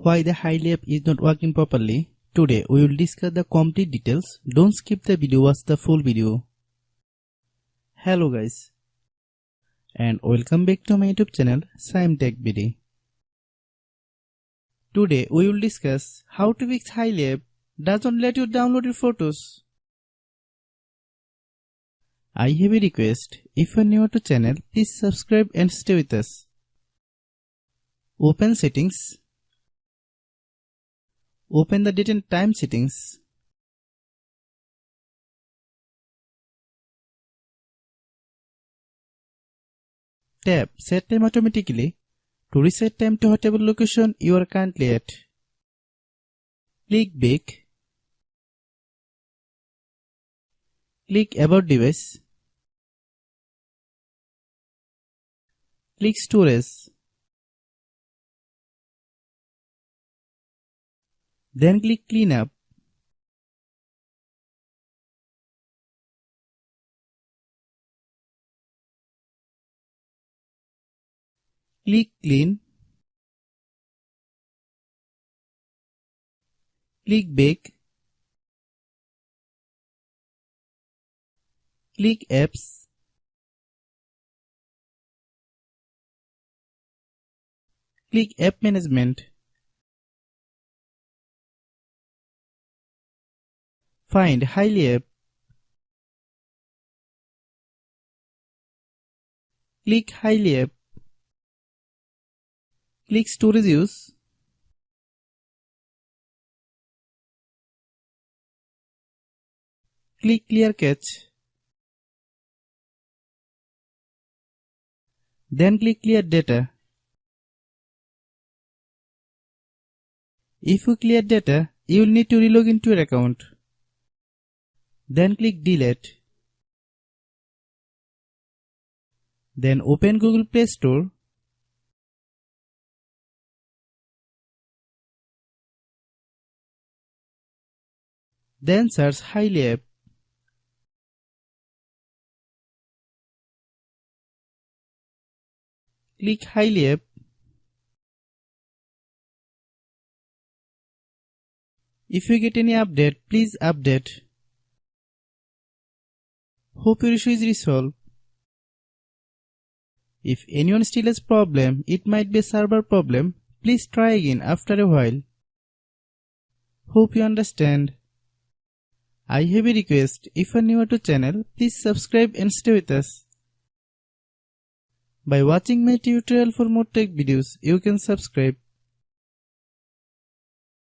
Why the Hily app is not working properly? Today we will discuss the complete details. Don't skip the video, watch the full video. Hello guys, and welcome back to my YouTube channel Shaem Tech BD. Today we will discuss how to fix Hily app doesn't let you download your photos. I have a request. If you are new to channel, please subscribe and stay with us. Open settings. Open the date and time settings. Tap Set Time automatically to reset time to whatever location you are currently at. Click Back. Click About Device. Click Storage. Then click Cleanup. Click Clean. Click Back. Click Apps. Click App Management. Find Hily app. Click Hily app. Click Storage Use. Click Clear Cache. Then click Clear Data. If you clear data, you will need to relog into your account. Then click Delete. Then open Google Play Store. Then search Hily app. Click Hily app. If you get any update, please update. Hope your issue is resolved. If anyone still has problem, it might be a server problem. Please try again after a while. Hope you understand. I have a request. If you are new to channel, please subscribe and stay with us. By watching my tutorial for more tech videos, you can subscribe.